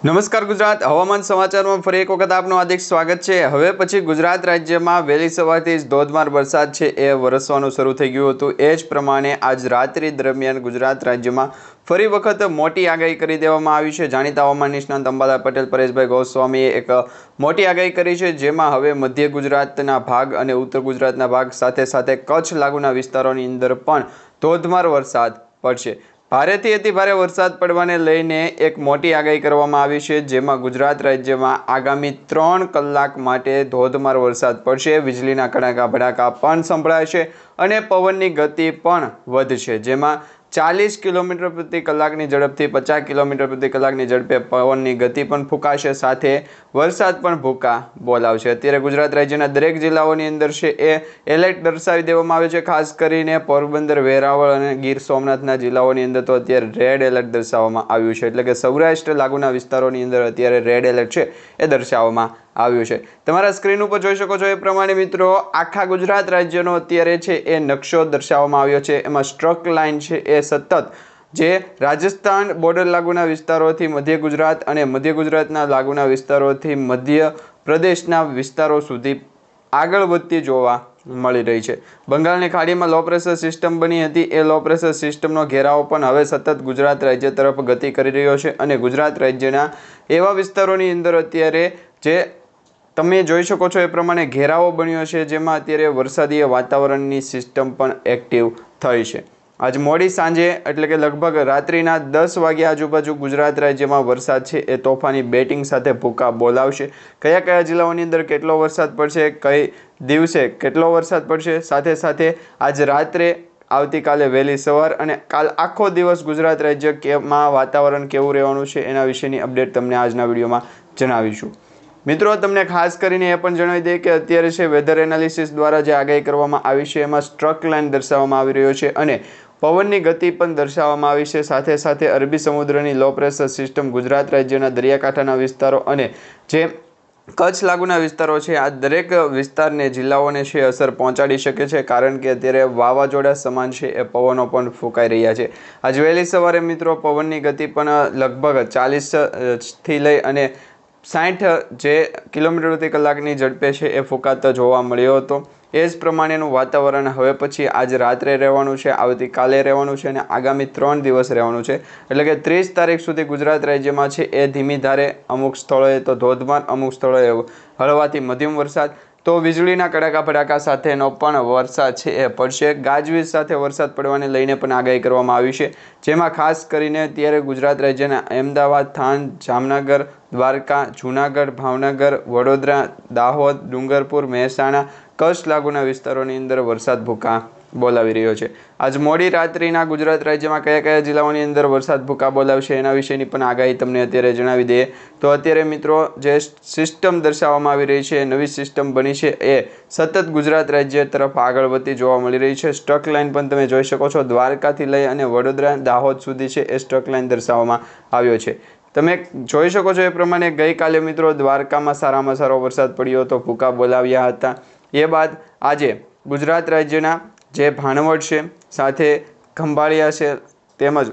નમસ્કાર ગુજરાત હવામાન સમાચારમાં ફરી એક વખત આપનું હાર્દિક સ્વાગત છે। હવે પછી ગુજરાત રાજ્યમાં વહેલી સવારથી જ ધોધમાર વરસાદ છે એ વરસવાનું શરૂ થઈ ગયું હતું। એ જ પ્રમાણે આજ રાત્રિ દરમિયાન ગુજરાત રાજ્યમાં ફરી વખત મોટી આગાહી કરી દેવામાં આવી છે। જાણીતા હવામાન નિષ્ણાત અંબાલાલ પટેલ પરેશભાઈ ગોસ્વામીએ એક મોટી આગાહી કરી છે, જેમાં હવે મધ્ય ગુજરાતના ભાગ અને ઉત્તર ગુજરાતના ભાગ સાથે સાથે કચ્છ લાગુના વિસ્તારોની અંદર પણ ધોધમાર વરસાદ પડશે। ભારેથી અતિ ભારે વરસાદ પડવાને લઈને એક મોટી આગાહી કરવામાં આવી છે, જેમાં ગુજરાત રાજ્યમાં આગામી 3 કલાક માટે ધોધમાર વરસાદ પડશે। વીજળીના કડાકા ભડાકા પણ સંભળાય છે અને પવનની ગતિ પણ વધશે, જેમાં 40 કિલોમીટર પ્રતિ કલાકની ઝડપથી 50 કિલોમીટર પ્રતિ કલાકની ઝડપે પવનની ગતિ પણ ફૂંકાશે, સાથે વરસાદ પણ ભૂકા બોલાવશે। અત્યારે ગુજરાત રાજ્યના દરેક જિલ્લાઓની અંદર છે એ એલર્ટ દર્શાવી દેવામાં આવે છે। ખાસ કરીને પોરબંદર, વેરાવળ અને ગીર સોમનાથના જિલ્લાઓની અંદર તો અત્યારે રેડ એલર્ટ દર્શાવવામાં આવ્યું છે, એટલે કે સૌરાષ્ટ્ર લાગુના વિસ્તારોની અંદર અત્યારે રેડ એલર્ટ છે એ દર્શાવવામાં આવ્યું છે। તમારા સ્ક્રીન ઉપર જોઈ શકો છો એ પ્રમાણે મિત્રો આખા ગુજરાત રાજ્યનો અત્યારે છે એ નકશો દર્શાવવામાં આવ્યો છે। એમાં સ્ટ્રક લાઇન છે એ સતત જે રાજસ્થાન બોર્ડર લાગુના વિસ્તારોથી મધ્ય ગુજરાત અને મધ્ય ગુજરાતના લાગુના વિસ્તારોથી મધ્ય પ્રદેશના વિસ્તારો સુધી આગળ વધતી જોવા મળી રહી છે। બંગાળની ખાડીમાં લો પ્રેશર સિસ્ટમ બની હતી, એ લો પ્રેશર સિસ્ટમનો ઘેરાવો પણ હવે સતત ગુજરાત રાજ્ય તરફ ગતિ કરી રહ્યો છે અને ગુજરાત રાજ્યના એવા વિસ્તારોની અંદર અત્યારે જે તમે જોઈ શકો છો એ પ્રમાણે ઘેરાવો બન્યો છે, જેમાં અત્યારે વરસાદીય વાતાવરણની સિસ્ટમ પણ એક્ટિવ થઈ છે। આજ મોડી સાંજે એટલે કે લગભગ રાત્રિના 10 વાગ્યા આજુબાજુ ગુજરાત રાજ્યમાં વરસાદ છે એ તોફાની બેટિંગ સાથે ભૂકા બોલાવશે। કયા કયા જિલ્લાઓની અંદર કેટલો વરસાદ પડશે, કઈ દિવસે કેટલો વરસાદ પડશે, સાથે સાથે આજ રાત્રે, આવતીકાલે વહેલી સવાર અને કાલ આખો દિવસ ગુજરાત રાજ્યમાં વાતાવરણ કેવું રહેવાનું છે એના વિશેની અપડેટ તમને આજના વિડીયોમાં જણાવીશું। મિત્રો તમને ખાસ કરીને એ પણ જણાવી દઈએ કે અત્યારે છે વેધર એનાલિસિસ દ્વારા જે આગાહી કરવામાં આવી છે એમાં સ્ટ્રક લાઇન દર્શાવવામાં આવી રહ્યો છે અને પવનની ગતિ પણ દર્શાવવામાં આવી છે। સાથે સાથે અરબી સમુદ્રની લો પ્રેશર સિસ્ટમ ગુજરાત રાજ્યના દરિયાકાંઠાના વિસ્તારો અને જે કચ્છ લાગુના વિસ્તારો છે આ દરેક વિસ્તારને જિલ્લાઓને છે અસર પહોંચાડી શકે છે, કારણ કે અત્યારે વાવાઝોડા સમાન છે એ પવનો પણ ફૂંકાઈ રહ્યા છે। આજે વહેલી સવારે મિત્રો પવનની ગતિ પણ લગભગ 40થી લઈ અને 60 જે કિલોમીટર પ્રતિ કલાકની ઝડપે છે એ ફૂંકાતો જોવા મળ્યો હતો। એ જ પ્રમાણેનું વાતાવરણ હવે પછી આજ રાત્રે રહેવાનું છે, આવતીકાલે રહેવાનું છે અને આગામી 3 દિવસ રહેવાનું છે, એટલે કે 30 તારીખ સુધી ગુજરાત રાજ્યમાં છે એ ધીમી ધારે, અમુક સ્થળોએ તો ધોધમાર, અમુક સ્થળોએ હળવાથી મધ્યમ વરસાદ, તો વીજળીના કડાકા ભડાકા સાથેનો પણ વરસાદ છે એ પડશે। ગાજવીજ સાથે વરસાદ પડવાને લઈને પણ આગાહી કરવામાં આવી છે, જેમાં ખાસ કરીને અત્યારે ગુજરાત રાજ્યના અમદાવાદ, થાન, જામનગર, દ્વારકા, જૂનાગઢ, ભાવનગર, વડોદરા, દાહોદ, ડુંગરપુર, મહેસાણા, કચ્છ લાગુના વિસ્તારોની અંદર વરસાદ ભૂકા બોલાવી રહ્યો છે। આજ મોડી રાત્રિના ગુજરાત રાજ્યમાં કયા કયા જિલ્લાઓની અંદર વરસાદ ભૂકા બોલાવશે એના વિશેની પણ આગાહી તમને અત્યારે જણાવી દઈએ તો અત્યારે મિત્રો જે સિસ્ટમ દર્શાવવામાં આવી રહી છે, નવી સિસ્ટમ બની છે એ સતત ગુજરાત રાજ્ય તરફ આગળ વધતી જોવા મળી રહી છે। સ્ટ્રક લાઇન પણ તમે જોઈ શકો છો, દ્વારકાથી લઈ અને વડોદરા, દાહોદ સુધી છે એ સ્ટ્રક લાઇન દર્શાવવામાં આવ્યો છે। તમે જોઈ શકો છો એ પ્રમાણે ગઈકાલે મિત્રો દ્વારકામાં સારામાં સારો વરસાદ પડ્યો હતો, ભૂકા બોલાવ્યા હતા। એ બાદ આજે ગુજરાત રાજ્યના જે ભાણવડ છે, સાથે ખંભાળિયા છે તેમજ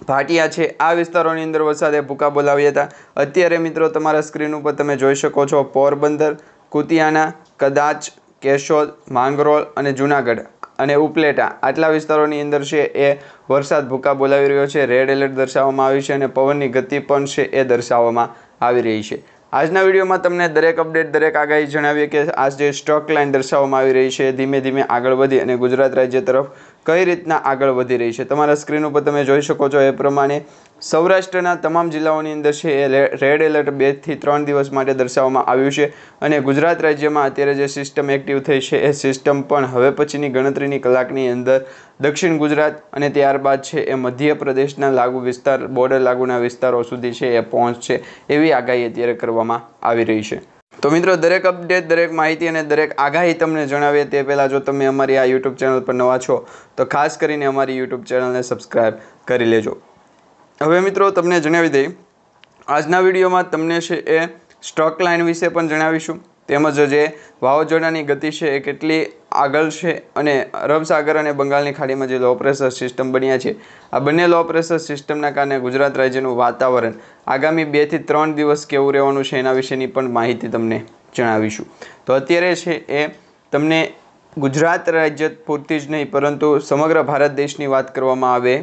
ભાટિયા છે, આ વિસ્તારોની અંદર વરસાદે ભૂકા બોલાવ્યા હતા। અત્યારે મિત્રો તમારા સ્ક્રીન ઉપર તમે જોઈ શકો છો પોરબંદર, કુતિયાના, કદાચ, કેશોદ, માંગરોળ અને જૂનાગઢ અને ઉપલેટા આટલા વિસ્તારોની અંદર છે એ વરસાદ ભૂકા બોલાવી રહ્યો છે। રેડ એલર્ટ દર્શાવવામાં આવ્યું છે અને પવનની ગતિ પણ છે એ દર્શાવવામાં આવી રહી છે। આજના વિડીયોમાં તમને દરેક અપડેટ, દરેક આગાહી જણાવીએ કે આ જે સ્ટ્રક લાઇન દર્શાવવામાં આવી રહી છે ધીમે ધીમે આગળ વધી અને ગુજરાત રાજ્ય તરફ કઈ રીતના આગળ વધી રહી છે। તમારા સ્ક્રીન ઉપર તમે જોઈ શકો છો એ પ્રમાણે સૌરાષ્ટ્રના તમામ જિલ્લાઓની અંદર છે એ રેડ એલર્ટ 2 થી 3 દિવસ માટે દર્શાવવામાં આવ્યું છે અને ગુજરાત રાજ્યમાં અત્યારે જે સિસ્ટમ એક્ટિવ થઈ છે એ સિસ્ટમ પણ હવે પછીની ગણતરીની કલાકની અંદર દક્ષિણ ગુજરાત અને ત્યારબાદ છે એ મધ્ય પ્રદેશના લાગુ વિસ્તાર, બોર્ડર લાગુના વિસ્તારો સુધી છે એ પહોંચશે એવી આગાહી અત્યારે કરવામાં આવી રહી છે। તો મિત્રો દરેક અપડેટ, દરેક માહિતી અને દરેક આગાહી તમને જણાવીએ તે પહેલાં જો તમે અમારી આ યુટ્યુબ ચેનલ પર નવા છો તો ખાસ કરીને અમારી યુટ્યુબ ચેનલને સબસ્ક્રાઈબ કરી લેજો। હવે મિત્રો તમને જણાવી દઈએ આજના વિડીયોમાં તમને છે એ સ્ટ્રક લાઇન વિશે પણ જણાવીશું, તેમજ જે વાવાઝોડાની ગતિ છે એ કેટલી આગળ છે અને અરબ સાગર અને બંગાળની ખાડીમાં જે લો પ્રેશર સિસ્ટમ બન્યા છે આ બંને લો પ્રેશર સિસ્ટમના કારણે ગુજરાત રાજ્યનું વાતાવરણ આગામી 2 થી 3 દિવસ કેવું રહેવાનું છે એના વિશેની પણ માહિતી તમને જણાવીશું. તો અત્યારે છે એ તમને ગુજરાત રાજ્ય પૂરતી જ નહીં પરંતુ સમગ્ર ભારત દેશની વાત કરવામાં આવે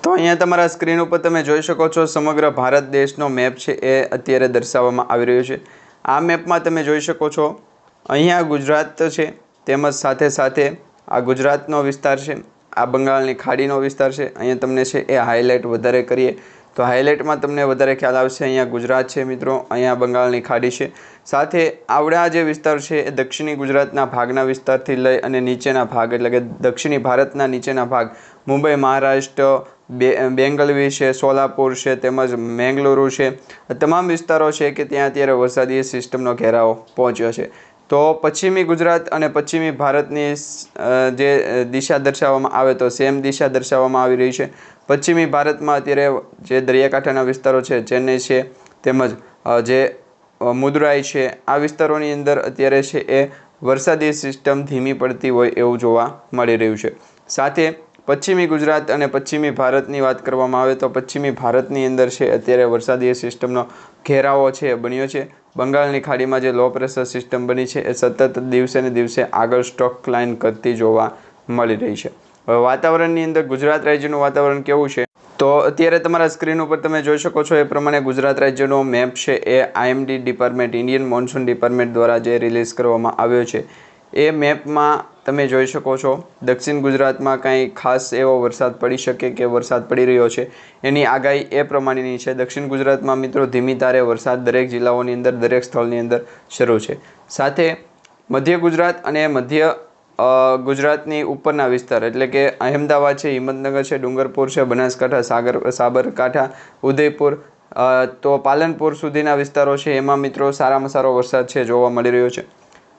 તો અહીંયા તમારા સ્ક્રીન ઉપર તમે જોઈ શકો છો સમગ્ર ભારત દેશનો મેપ છે એ અત્યારે દર્શાવવામાં આવી રહ્યો છે. આ મેપમાં તમે જોઈ શકો છો અહીંયા ગુજરાત છે તેમજ સાથે સાથે આ ગુજરાતનો વિસ્તાર છે, આ બંગાળની ખાડીનો વિસ્તાર છે. અહીંયા તમને છે એ હાઇલાઇટ વધારે કરીએ તો હાઇલાઇટમાં તમને વધારે ખ્યાલ આવશે. અહીંયા ગુજરાત છે મિત્રો, અહીંયા બંગાળની ખાડી છે. સાથે આવડા જે વિસ્તાર છે એ દક્ષિણી ગુજરાતના ભાગના વિસ્તારથી લઈ અને નીચેના ભાગ એટલે કે દક્ષિણી ભારતના નીચેના ભાગ મુંબઈ, મહારાષ્ટ્ર, બેંગલવી છે, સોલાપુર છે તેમજ મેંગલુરુ છે, તમામ વિસ્તારો છે કે ત્યાં અત્યારે વરસાદી સિસ્ટમનો ઘેરાવો પહોંચ્યો છે. તો પશ્ચિમી ગુજરાત અને પશ્ચિમી ભારતની જે દિશા દર્શાવવામાં આવે તો સેમ દિશા દર્શાવવામાં આવી રહી છે. પશ્ચિમી ભારતમાં અત્યારે જે દરિયાકાંઠાના વિસ્તારો છે, ચેન્નઈ છે તેમજ જે મુદરાઈ છે, આ વિસ્તારોની અંદર અત્યારે છે એ વરસાદી સિસ્ટમ ધીમી પડતી હોય એવું જોવા મળી રહ્યું છે. સાથે પશ્ચિમી ગુજરાત અને પશ્ચિમી ભારતની વાત કરવામાં આવે તો પશ્ચિમી ભારતની અંદર છે અત્યારે વરસાદી સિસ્ટમનો ઘેરાવો છે એ બન્યો છે. બંગાળની ખાડીમાં જે લો પ્રેશર સિસ્ટમ બની છે એ સતત દિવસે ને દિવસે આગળ સ્ટ્રોક લાઇન કરતી જોવા મળી રહી છે. હવે વાતાવરણની અંદર ગુજરાત રાજ્યનું વાતાવરણ કેવું છે તો અત્યારે તમારા સ્ક્રીન ઉપર તમે જોઈ શકો છો એ પ્રમાણે ગુજરાત રાજ્યનો મેપ છે એ IMD department Indian monsoon department દ્વારા જે રિલીઝ કરવામાં આવ્યો છે એ મેપમાં તમે જોઈ શકો છો દક્ષિણ ગુજરાતમાં કાંઈ ખાસ એવો વરસાદ પડી શકે કે વરસાદ પડી રહ્યો છે એની આગાહી એ પ્રમાણેની છે. દક્ષિણ ગુજરાતમાં મિત્રો ધીમી ધારે વરસાદ દરેક જિલ્લાઓની અંદર દરેક સ્થળની અંદર શરૂ છે. સાથે મધ્ય ગુજરાત અને મધ્ય ગુજરાતની ઉપરના વિસ્તાર એટલે કે અહેમદાબાદ છે, હિંમતનગર છે, ડુંગરપુર છે, બનાસકાંઠા, સાબરકાંઠા, ઉદયપુર તો પાલનપુર સુધીના વિસ્તારો છે એમાં મિત્રો સારામાં સારો વરસાદ છે જોવા મળી રહ્યો છે.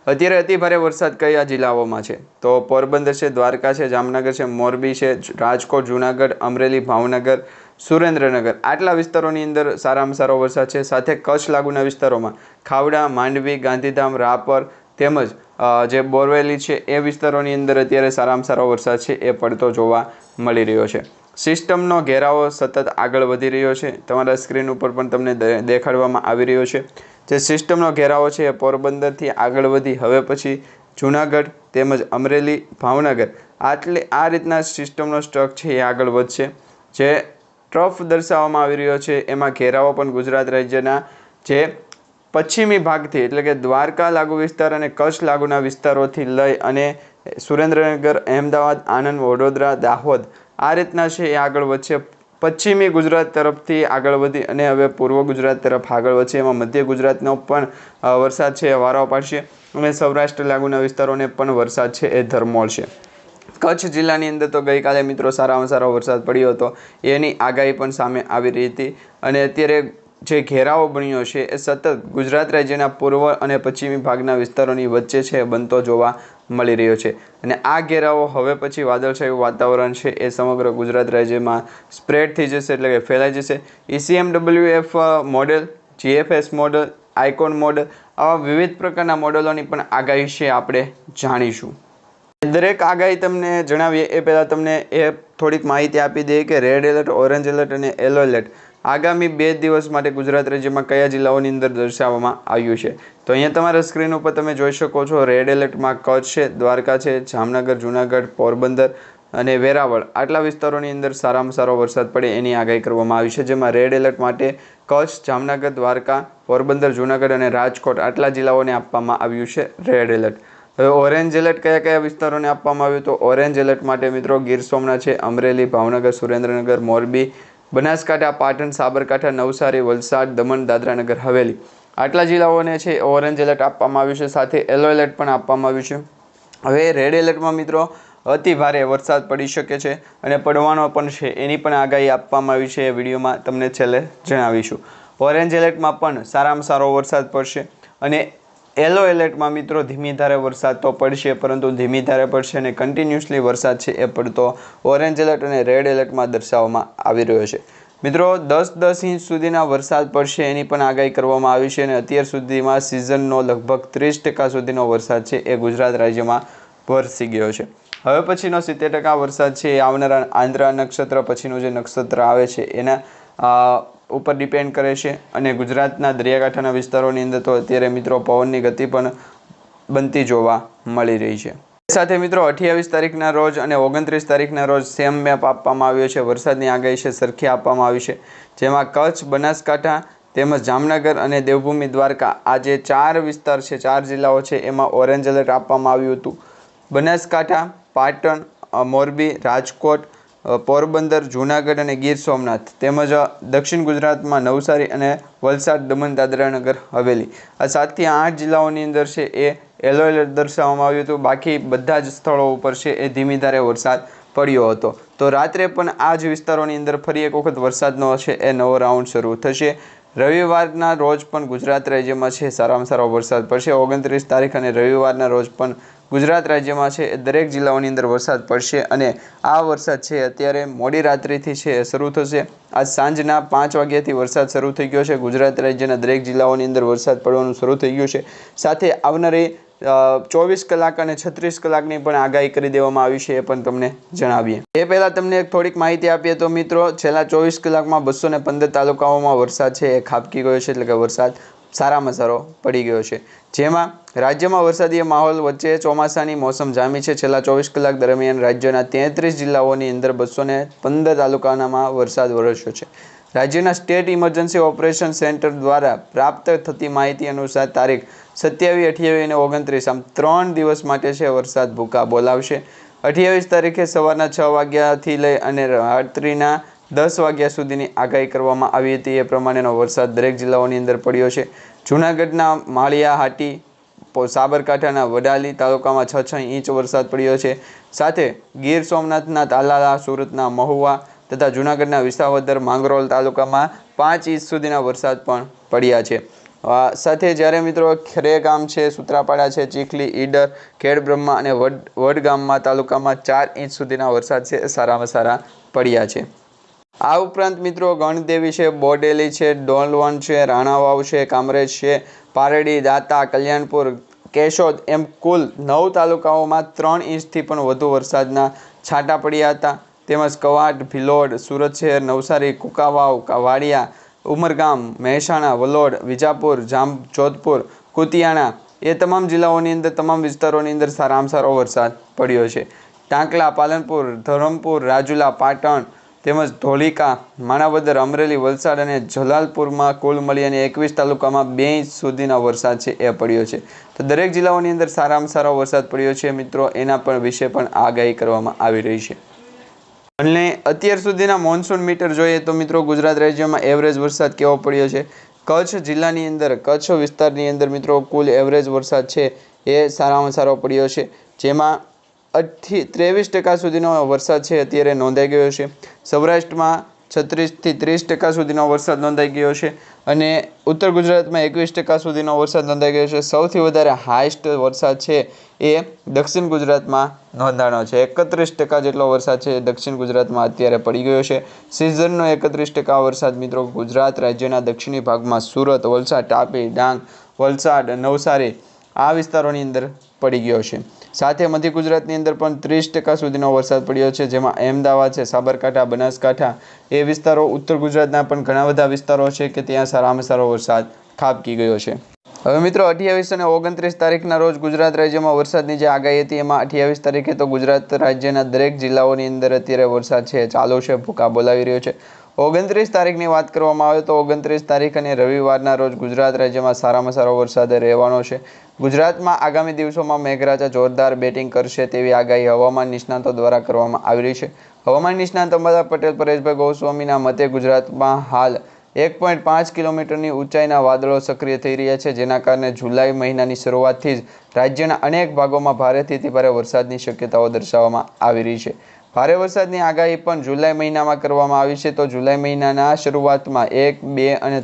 અત્યારે અતિભારે વરસાદ કયા જિલ્લાઓમાં છે તો પોરબંદર છે, દ્વારકા છે, જામનગર છે, મોરબી છે, રાજકોટ, જૂનાગઢ, અમરેલી, ભાવનગર, સુરેન્દ્રનગર આટલા વિસ્તારોની અંદર સારામાં સારો વરસાદ છે. સાથે કચ્છ લાગુના વિસ્તારોમાં ખાવડા, માંડવી, ગાંધીધામ, રાપર તેમજ જે બોરવેલી છે એ વિસ્તારોની અંદર અત્યારે સારામાં સારો વરસાદ છે એ પડતો જોવા મળી રહ્યો છે. સિસ્ટમનો ઘેરાવો સતત આગળ વધી રહ્યો છે. તમારા સ્ક્રીન ઉપર પણ તમને દેખાડવામાં આવી રહ્યો છે. જે સિસ્ટમનો ઘેરાવો છે એ પોરબંદરથી આગળ વધી હવે પછી જૂનાગઢ તેમજ અમરેલી, ભાવનગર આ રીતના સિસ્ટમનો સ્ટ્રક છે એ આગળ વધશે. જે ટ્રફ દર્શાવવામાં આવી રહ્યો છે એમાં ઘેરાવો પણ ગુજરાત રાજ્યના જે પશ્ચિમી ભાગથી એટલે કે દ્વારકા લાગુ વિસ્તાર અને કચ્છ લાગુના વિસ્તારોથી લઈ અને સુરેન્દ્રનગર, અહેમદાબાદ, આણંદ, વડોદરા, દાહોદ આ રીતના છે એ આગળ વધશે. પશ્ચિમી ગુજરાત તરફથી આગળ વધી અને હવે પૂર્વ ગુજરાત તરફ આગળ વધશે. એમાં મધ્ય ગુજરાતનો પણ વરસાદ છે એ વારો પાડશે અને સૌરાષ્ટ્ર લાગુના વિસ્તારોને પણ વરસાદ છે એ ધરમોળશે. કચ્છ જિલ્લાની અંદર તો ગઈકાલે મિત્રો સારામાં સારો વરસાદ પડ્યો હતો એની આગાહી પણ સામે આવી રહી હતી અને અત્યારે જે ઘેરાવો બન્યો છે એ સતત ગુજરાત રાજ્યના પૂર્વ અને પશ્ચિમી ભાગના વિસ્તારોની વચ્ચે છે બનતો જોવા મળી રહ્યો છે અને આ ઘેરાવો હવે પછી વાદળછાયું વાતાવરણ છે એ સમગ્ર ગુજરાત રાજ્યમાં સ્પ્રેડ થઈ જશે એટલે કે ફેલાઈ જશે. ECMWF model, GFS model, icon model આવા વિવિધ પ્રકારના મોડેલોની પણ આગાહી છે આપણે જાણીશું. દરેક આગાહી તમને જણાવીએ એ પહેલાં તમને એ થોડીક માહિતી આપી દઈએ કે રેડ એલર્ટ, ઓરેન્જ એલર્ટ અને યલો એલર્ટ આગામી 2 દિવસ માટે ગુજરાત રાજ્યમાં કયા જિલ્લાઓની અંદર દર્શાવવામાં આવ્યું છે તો અહીંયા તમારા સ્ક્રીન ઉપર તમે જોઈ શકો છો. રેડ એલર્ટમાં કચ્છ છે, દ્વારકા છે, જામનગર, જૂનાગઢ, પોરબંદર અને વેરાવળ આટલા વિસ્તારોની અંદર સારામાં સારો વરસાદ પડે એની આગાહી કરવામાં આવી છે. જેમાં રેડ એલર્ટ માટે કચ્છ, જામનગર, દ્વારકા, પોરબંદર, જૂનાગઢ અને રાજકોટ આટલા જિલ્લાઓને આપવામાં આવ્યું છે રેડ એલર્ટ. હવે ઓરેન્જ એલર્ટ કયા કયા વિસ્તારોને આપવામાં આવ્યું તો ઓરેન્જ એલર્ટ માટે મિત્રો ગીર સોમનાથ છે, અમરેલી, ભાવનગર, સુરેન્દ્રનગર, મોરબી, બનાસકાંઠા, પાટણ, સાબરકાંઠા, નવસારી, વલસાડ, દમણ, દાદરાનગર હવેલી આટલા જિલ્લાઓને છે ઓરેન્જ એલર્ટ આપવામાં આવ્યું છે. સાથે યલો એલર્ટ પણ આપવામાં આવ્યું છે. હવે રેડ એલર્ટમાં મિત્રો અતિ ભારે વરસાદ પડી શકે છે અને પડવાનો પણ છે એની પણ આગાહી આપવામાં આવી છે. એ વિડીયોમાં તમને છેલ્લે જણાવીશું. ઓરેન્જ એલર્ટમાં પણ સારામાં સારો વરસાદ પડશે અને યલો એલર્ટમાં મિત્રો ધીમી ધારે વરસાદ તો પડશે પરંતુ ધીમી ધારે પડશે અને કન્ટિન્યુઅસલી વરસાદ છે એ પડતો ઓરેન્જ એલર્ટ અને રેડ એલર્ટમાં દર્શાવવામાં આવી રહ્યો છે. મિત્રો 10 ઇંચ સુધીના વરસાદ પડશે એની પણ આગાહી કરવામાં આવી છે અને અત્યાર સુધીમાં સિઝનનો લગભગ 30% સુધીનો વરસાદ છે એ ગુજરાત રાજ્યમાં વરસી ગયો છે. હવે પછીનો 70% વરસાદ છે એ આવનારા આંદ્રા નક્ષત્ર પછીનું જે નક્ષત્ર આવે છે એના ઉપર ડિપેન્ડ કરે છે અને ગુજરાતના દરિયાકાંઠાના વિસ્તારોની અંદર તો અત્યારે મિત્રો પવનની ગતિ પણ બનતી જોવા મળી રહી છે. સાથે મિત્રો 28 તારીખના રોજ અને 29 તારીખના રોજ સેમ મેપ આપવામાં આવ્યો છે. વરસાદની આગાહી છે સરખી આપવામાં આવી છે, જેમાં કચ્છ, બનાસકાંઠા તેમજ જામનગર અને દેવભૂમિ દ્વારકા આ જે 4 વિસ્તાર છે, 4 જિલ્લાઓ છે એમાં ઓરેન્જ એલર્ટ આપવામાં આવ્યું હતું. બનાસકાંઠા, પાટણ, મોરબી, રાજકોટ, પોરબંદર, જૂનાગઢ અને ગીર સોમનાથ તેમજ દક્ષિણ ગુજરાતમાં નવસારી અને વલસાડ, દમણ, દાદરા નગર હવેલી આ 7 થી 8 જિલ્લાઓની અંદર છે એ યલો એલર્ટ દર્શાવવામાં આવ્યું હતું. બાકી બધા જ સ્થળો ઉપર છે એ ધીમી ધારે વરસાદ પડ્યો હતો. તો રાત્રે પણ આ જ વિસ્તારોની અંદર ફરી એક વખત વરસાદનો છે એ નવો રાઉન્ડ શરૂ થશે. રવિવારના રોજ પણ ગુજરાત રાજ્યમાં છે સારામાં સારો વરસાદ પડશે. 29 તારીખ અને રવિવારના રોજ પણ ગુજરાત રાજ્યમાં છે એ દરેક જિલ્લાઓની અંદર વરસાદ પડશે અને આ વરસાદ છે અત્યારે મોડી રાત્રિથી છે શરૂ થશે. આજ સાંજના 5 વાગ્યાથી વરસાદ શરૂ થઈ ગયો છે. ગુજરાત રાજ્યના દરેક જિલ્લાઓની અંદર વરસાદ પડવાનું શરૂ થઈ ગયું છે. સાથે આવનારી 24 કલાક અને 36 કલાકની પણ આગાહી કરી દેવામાં આવી છે, એ પણ તમને જણાવીએ. એ પહેલાં તમને થોડીક માહિતી આપીએ તો મિત્રો છેલ્લા 24 કલાકમાં 215 તાલુકાઓમાં વરસાદ છે એ ખાબકી ગયો છે, એટલે કે વરસાદ સારામાં સારો પડી ગયો છે. જેમાં રાજ્યમાં વરસાદી માહોલ વચ્ચે ચોમાસાની મોસમ જામી છે. છેલ્લા 24 કલાક દરમિયાન રાજ્યના 33 જિલ્લાઓની અંદર 215 તાલુકામાં વરસાદ વરસ્યો છે. રાજ્યના સ્ટેટ ઇમરજન્સી ઓપરેશન સેન્ટર દ્વારા પ્રાપ્ત થતી માહિતી અનુસાર તારીખ 27, 28 અને 29 આમ 3 દિવસ માટે છે વરસાદ ભૂકા બોલાવશે. 28 તારીખે સવારના 6 વાગ્યાથી લઈ અને રાત્રિના 10 વાગ્યા સુધીની આગાહી કરવામાં આવી હતી. એ પ્રમાણેનો વરસાદ દરેક જિલ્લાઓની અંદર પડ્યો છે. જૂનાગઢના માળિયા હાટી, સાબરકાંઠાના વડાલી તાલુકામાં 6 ઇંચ વરસાદ પડ્યો છે. સાથે ગીર સોમનાથના તાલાલા, સુરતના મહુવા તથા જૂનાગઢના વિસાવદર, માંગરોળ તાલુકામાં 5 ઇંચ સુધીના વરસાદ પણ પડ્યા છે. સાથે જ્યારે મિત્રો ખેરેગામ છે, સુત્રાપાડા છે, ચીખલી, ઈડર, ખેડબ્રહ્મા અને વડગામમાં તાલુકામાં 4 ઇંચ સુધીના વરસાદ છે સારામાં સારા પડ્યા છે. આ ઉપરાંત મિત્રો ગણદેવી છે, બોડેલી છે, ડોલવણ છે, રાણાવાવ છે, કામરેજ છે, પારડી, દાતા, કલ્યાણપુર, કેશોદ એમ કુલ 9 તાલુકાઓમાં 3 ઇંચથી પણ વધુ વરસાદના છાંટા પડ્યા હતા. તેમજ કવાંટ, ભિલોડ, સુરત શહેર, નવસારી, કુકાવાવ, વાડિયા, ઉમરગામ, મહેસાણા, વલોડ, વિજાપુર, જોધપુર, કુતિયાણા એ તમામ જિલ્લાઓની અંદર તમામ વિસ્તારોની અંદર સારામાં સારો વરસાદ પડ્યો છે. ટાંકલા, પાલનપુર, ધરમપુર, રાજુલા, પાટણ તેમજ ધોલિકા, માણાવદર, અમરેલી, વલસાડ અને જલાલપુરમાં કુલ મળી અને 21 તાલુકામાં 2 ઇંચ સુધીનો વરસાદ છે એ પડ્યો છે. તો દરેક જિલ્લાઓની અંદર સારામાં સારો વરસાદ પડ્યો છે મિત્રો, એના પણ વિશે પણ આગાહી કરવામાં આવી રહી છે. અને અત્યાર સુધીના મોન્સૂન મીટર જોઈએ તો મિત્રો ગુજરાત રાજ્યમાં એવરેજ વરસાદ કેવો પડ્યો છે. કચ્છ જિલ્લાની અંદર, કચ્છ વિસ્તારની અંદર મિત્રો કુલ એવરેજ વરસાદ છે એ સારામાં સારો પડ્યો છે. જેમાં 23% સુધીનો વરસાદ છે અત્યારે નોંધાઈ ગયો છે. સૌરાષ્ટ્રમાં 36 થી 30% સુધીનો વરસાદ નોંધાઈ ગયો છે અને ઉત્તર ગુજરાતમાં 21% સુધીનો વરસાદ નોંધાઈ ગયો છે. સૌથી વધારે હાઈએસ્ટ વરસાદ છે એ દક્ષિણ ગુજરાતમાં નોંધાણો છે. 31% જેટલો વરસાદ છે દક્ષિણ ગુજરાતમાં અત્યારે પડી ગયો છે. સિઝનનો 31% વરસાદ મિત્રો ગુજરાત રાજ્યના દક્ષિણી ભાગમાં સુરત, વલસાડ, તાપી, ડાંગ, વલસાડ, નવસારી આ વિસ્તારોની અંદર પડી ગયો છે. સાથે મધ્ય ગુજરાતની અંદર પણ 30% સુધીનો વરસાદ પડ્યો છે. જેમાં અમદાવાદ છે, સાબરકાંઠા, બનાસકાંઠા એ વિસ્તારો, ઉત્તર ગુજરાતના પણ ઘણા બધા વિસ્તારો છે કે ત્યાં સારામાં સારો વરસાદ ખાબકી ગયો છે. હવે મિત્રો 28 અને 29 તારીખના રોજ ગુજરાત રાજ્યમાં વરસાદની જે આગાહી હતી એમાં 28 તારીખે તો ગુજરાત રાજ્યના દરેક જિલ્લાઓની અંદર અત્યારે વરસાદ છે ચાલુ છે, ભૂકા બોલાવી રહ્યો છે. 29 તારીખની વાત કરવામાં આવે તો 29 તારીખ અને રવિવારના રોજ ગુજરાત રાજ્યમાં સારામાં સારો વરસાદ રહેવાનો છે. ગુજરાતમાં આગામી દિવસોમાં મેઘરાજા જોરદાર બેટિંગ કરશે તેવી આગાહી હવામાન નિષ્ણાતો દ્વારા કરવામાં આવી રહી છે. હવામાન નિષ્ણાત અંબાલાલ પટેલ પરેશભાઈ ગોસ્વામીના મતે ગુજરાતમાં હાલ 1.5 કિલોમીટરની ઊંચાઈના વાદળો સક્રિય થઈ રહ્યા છે, જેના કારણે જુલાઈ મહિનાની શરૂઆતથી જ રાજ્યના અનેક ભાગોમાં ભારેથી અતિભારે વરસાદની શક્યતાઓ દર્શાવવામાં આવી રહી છે. ભારે વરસાદની આગાહી પણ જુલાઈ મહિનામાં કરવામાં આવી છે. તો જુલાઈ મહિનાના શરૂઆતમાં 1, 2 અને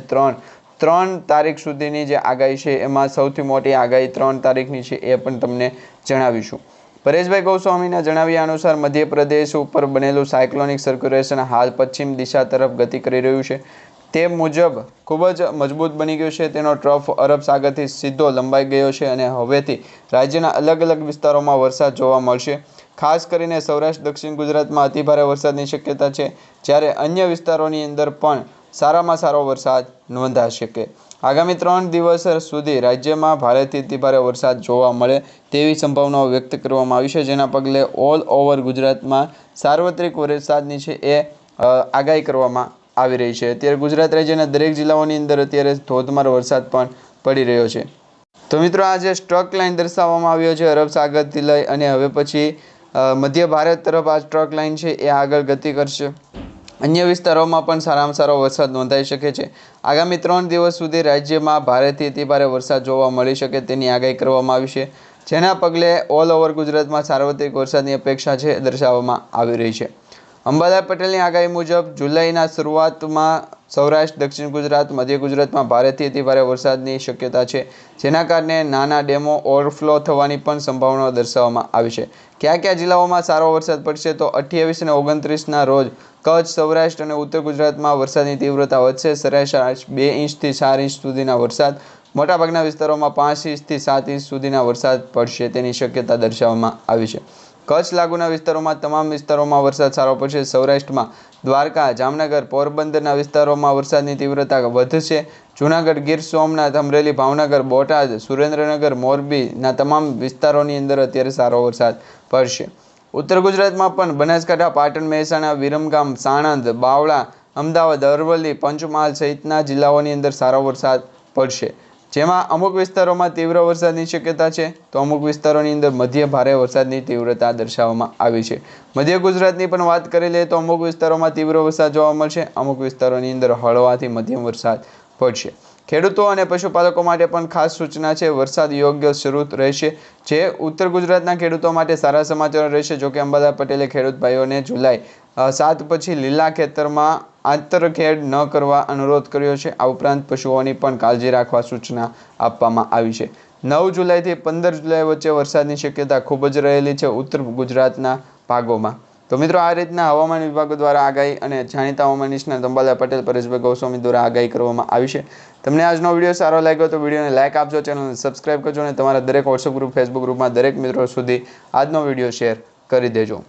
3 તારીખ સુધીની જે આગાહી છે એમાં સૌથી મોટી આગાહી 3 તારીખની છે એ પણ તમને જણાવીશું. પરેશભાઈ ગોસ્વામીના જણાવ્યા અનુસાર મધ્યપ્રદેશ ઉપર બનેલું સાયક્લોનિક સર્ક્યુલેશન હાલ પશ્ચિમ દિશા તરફ ગતિ કરી રહ્યું છે. તે મુજબ ખૂબ જ મજબૂત બની ગયું છે. તેનો ટ્રફ અરબ સાગરથી સીધો લંબાઈ ગયો છે અને હવેથી રાજ્યના અલગ અલગ વિસ્તારોમાં વરસાદ જોવા મળશે. ખાસ કરીને સૌરાષ્ટ્ર દક્ષિણ ગુજરાતમાં અતિભારે વરસાદની શક્યતા છે, જ્યારે અન્ય વિસ્તારોની અંદર પણ સારામાં સારો વરસાદ નોંધાશે. કે આગામી 3 દિવસ સુધી રાજ્યમાં ભારેથી અતિભારે વરસાદ જોવા મળે તેવી સંભાવનાઓ વ્યક્ત કરવામાં આવી છે, જેના પગલે ઓલ ઓવર ગુજરાતમાં સાર્વત્રિક વરસાદની છે એ આગાહી કરવામાં આવી રહી છે. અત્યારે ગુજરાત રાજ્યના દરેક જિલ્લાઓની અંદર અત્યારે ધોધમાર વરસાદ પણ પડી રહ્યો છે. તો મિત્રો આ જે સ્ટ્રક લાઇન દર્શાવવામાં આવ્યો છે અરબ સાગરથી લઈ અને હવે પછી મધ્ય ભારત તરફ આ સ્ટ્રક લાઇન છે એ આગળ ગતિ કરશે. અન્ય વિસ્તારોમાં પણ સારામાં સારો વરસાદ નોંધાઈ શકે છે. આગામી 3 દિવસ સુધી રાજ્યમાં ભારેથી અતિભારે વરસાદ જોવા મળી શકે તેની આગાહી કરવામાં આવી છે, જેના પગલે ઓલ ઓવર ગુજરાતમાં સાર્વત્રિક વરસાદની અપેક્ષા છે દર્શાવવામાં આવી રહી છે. અંબાલાલ પટેલની આગાહી મુજબ જુલાઈના શરૂઆતમાં સૌરાષ્ટ્ર દક્ષિણ ગુજરાત મધ્ય ગુજરાતમાં ભારેથી અતિભારે વરસાદની શક્યતા છે, જેના કારણે નાના ડેમો ઓવરફ્લો થવાની પણ સંભાવનાઓ દર્શાવવામાં આવી છે. કયા કયા જિલ્લાઓમાં સારો વરસાદ પડશે? તો 28 અને 29ના રોજ કચ્છ, સૌરાષ્ટ્ર અને ઉત્તર ગુજરાતમાં વરસાદની તીવ્રતા વધશે. સરેરાશ 2 ઇંચથી 4 ઇંચ સુધીના વરસાદ, મોટાભાગના વિસ્તારોમાં 5 ઇંચથી 7 ઇંચ સુધીના વરસાદ પડશે તેની શક્યતા દર્શાવવામાં આવી છે. કચ્છ લાગુના વિસ્તારોમાં તમામ વિસ્તારોમાં વરસાદ સારો પડશે. સૌરાષ્ટ્રમાં દ્વારકા, જામનગર, પોરબંદરના વિસ્તારોમાં વરસાદની તીવ્રતા વધશે. જૂનાગઢ, ગીર સોમનાથ, અમરેલી, ભાવનગર, બોટાદ, સુરેન્દ્રનગર, મોરબીના તમામ વિસ્તારોની અંદર અત્યારે સારો વરસાદ પડશે. ઉત્તર ગુજરાતમાં પણ બનાસકાંઠા, પાટણ, મહેસાણા, વિરમગામ, સાણંદ, બાવળા, અમદાવાદ, અરવલ્લી, પંચમહાલ સહિતના જિલ્લાઓની અંદર સારો વરસાદ પડશે, જેમાં અમુક વિસ્તારોમાં તીવ્ર વરસાદની શક્યતા છે તો અમુક વિસ્તારોની અંદર મધ્ય ભારે વરસાદની તીવ્રતા દર્શાવવામાં આવી છે. મધ્ય ગુજરાતની પણ વાત કરી લઈએ તો અમુક વિસ્તારોમાં તીવ્ર વરસાદ જોવા મળશે, અમુક વિસ્તારોની અંદર હળવાથી મધ્યમ વરસાદ પડશે. ખેડૂતો અને પશુપાલકો માટે પણ ખાસ સૂચના છે. વરસાદ યોગ્ય શરૂ રહેશે, જે ઉત્તર ગુજરાતના ખેડૂતો માટે સારા સમાચાર રહેશે. જોકે અંબાલાલ પટેલે ખેડૂત ભાઈઓને જુલાઈ 7 પછી લીલા ખેતરમાં આંતરખેડ ન કરવા અનુરોધ કર્યો છે. આ ઉપરાંત પશુઓની પણ કાળજી રાખવા સૂચના આપવામાં આવી છે. 9 જુલાઈથી 15 જુલાઈ વચ્ચે વરસાદની શક્યતા ખૂબ જ રહેલી છે ઉત્તર ગુજરાતના ભાગોમાં. તો મિત્રો આ રીતના હવામાન વિભાગો દ્વારા આગાહી અને જાણીતા હવામાન નિષ્ણાત અંબાલાલ પટેલ, પરેશભાઈ ગોસ્વામી દ્વારા આગાહી કરવામાં આવી છે. તમને આજનો વિડીયો સારો લાગ્યો તો વિડીયોને લાઇક આપજો, ચેનલને સબસ્ક્રાઇબ કરજો અને તમારા દરેક વોટ્સઅપ ગ્રુપ, ફેસબુક ગ્રુપમાં દરેક મિત્રો સુધી આજનો વિડીયો શેર કરી દેજો.